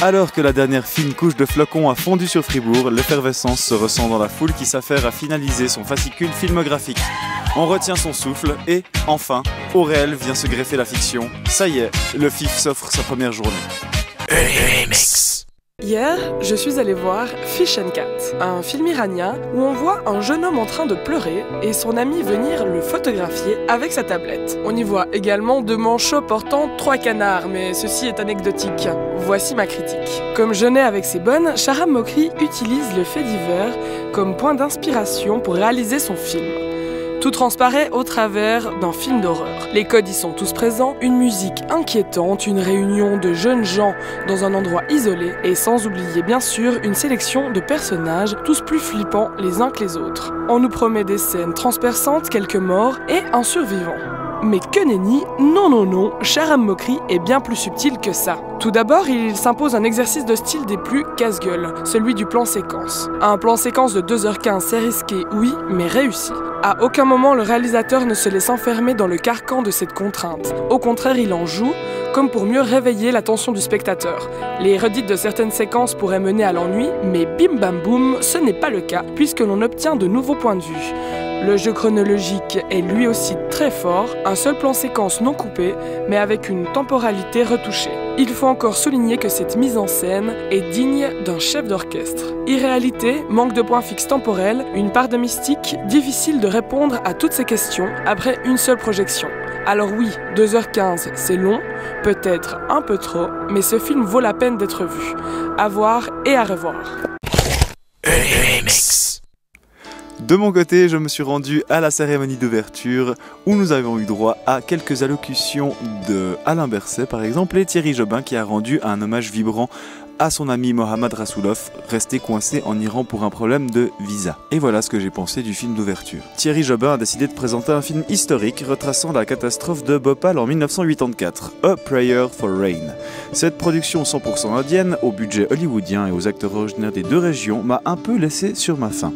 Alors que la dernière fine couche de flocons a fondu sur Fribourg, l'effervescence se ressent dans la foule qui s'affaire à finaliser son fascicule filmographique. On retient son souffle et, enfin, au réel vient se greffer la fiction. Ça y est, le FIF s'offre sa première journée. Hier, je suis allée voir Fish and Cat, un film iranien où on voit un jeune homme en train de pleurer et son ami venir le photographier avec sa tablette. On y voit également deux manchots portant 3 canards, mais ceci est anecdotique. Voici ma critique. Comme je n'ai avec ses bonnes, Sharam Mokri utilise le fait divers comme point d'inspiration pour réaliser son film. Tout transparaît au travers d'un film d'horreur. Les codes y sont tous présents, une musique inquiétante, une réunion de jeunes gens dans un endroit isolé, et sans oublier bien sûr une sélection de personnages, tous plus flippants les uns que les autres. On nous promet des scènes transperçantes, quelques morts et un survivant. Mais que nenni, non, Sharam Mokri est bien plus subtil que ça. Tout d'abord, il s'impose un exercice de style des plus casse-gueule, celui du plan séquence. Un plan séquence de 2h15, c'est risqué, oui, mais réussi. À aucun moment, le réalisateur ne se laisse enfermer dans le carcan de cette contrainte. Au contraire, il en joue, comme pour mieux réveiller l'attention du spectateur. Les redites de certaines séquences pourraient mener à l'ennui, mais bim bam boum, ce n'est pas le cas, puisque l'on obtient de nouveaux points de vue. Le jeu chronologique est lui aussi très fort, un seul plan séquence non coupé, mais avec une temporalité retouchée. Il faut encore souligner que cette mise en scène est digne d'un chef d'orchestre. Irréalité, manque de points fixes temporels, une part de mystique, difficile de répondre à toutes ces questions après une seule projection. Alors oui, 2h15, c'est long, peut-être un peu trop, mais ce film vaut la peine d'être vu. À voir et à revoir. De mon côté, je me suis rendu à la cérémonie d'ouverture où nous avons eu droit à quelques allocutions de Alain Berset par exemple et Thierry Jobin qui a rendu un hommage vibrant à son ami Mohamed Rassoulov, resté coincé en Iran pour un problème de visa. Et voilà ce que j'ai pensé du film d'ouverture. Thierry Jobin a décidé de présenter un film historique retraçant la catastrophe de Bhopal en 1984, A Prayer for Rain. Cette production 100% indienne, au budget hollywoodien et aux acteurs originaires des deux régions, m'a un peu laissé sur ma faim.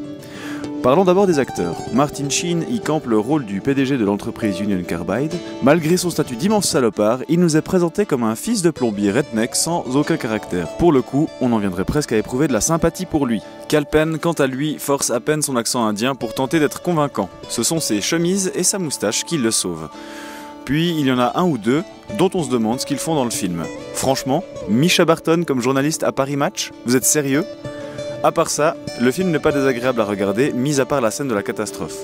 Parlons d'abord des acteurs. Martin Sheen y campe le rôle du PDG de l'entreprise Union Carbide. Malgré son statut d'immense salopard, il nous est présenté comme un fils de plombier redneck sans aucun caractère. Pour le coup, on en viendrait presque à éprouver de la sympathie pour lui. Kal Penn, quant à lui, force à peine son accent indien pour tenter d'être convaincant. Ce sont ses chemises et sa moustache qui le sauvent. Puis il y en a un ou deux dont on se demande ce qu'ils font dans le film. Franchement, Misha Barton comme journaliste à Paris Match, vous êtes sérieux ? À part ça, le film n'est pas désagréable à regarder, mis à part la scène de la catastrophe.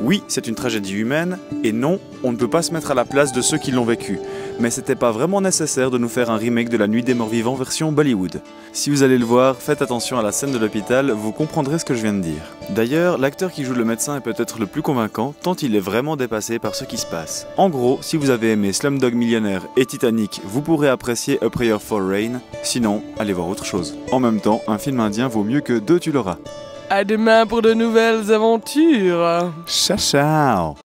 Oui, c'est une tragédie humaine, et non, on ne peut pas se mettre à la place de ceux qui l'ont vécu. Mais c'était pas vraiment nécessaire de nous faire un remake de La Nuit des Morts Vivants version Bollywood. Si vous allez le voir, faites attention à la scène de l'hôpital, vous comprendrez ce que je viens de dire. D'ailleurs, l'acteur qui joue le médecin est peut-être le plus convaincant, tant il est vraiment dépassé par ce qui se passe. En gros, si vous avez aimé Slumdog Millionnaire et Titanic, vous pourrez apprécier A Prayer for Rain, sinon, allez voir autre chose. En même temps, un film indien vaut mieux que deux tu l'auras. À demain pour de nouvelles aventures. Ciao ciao.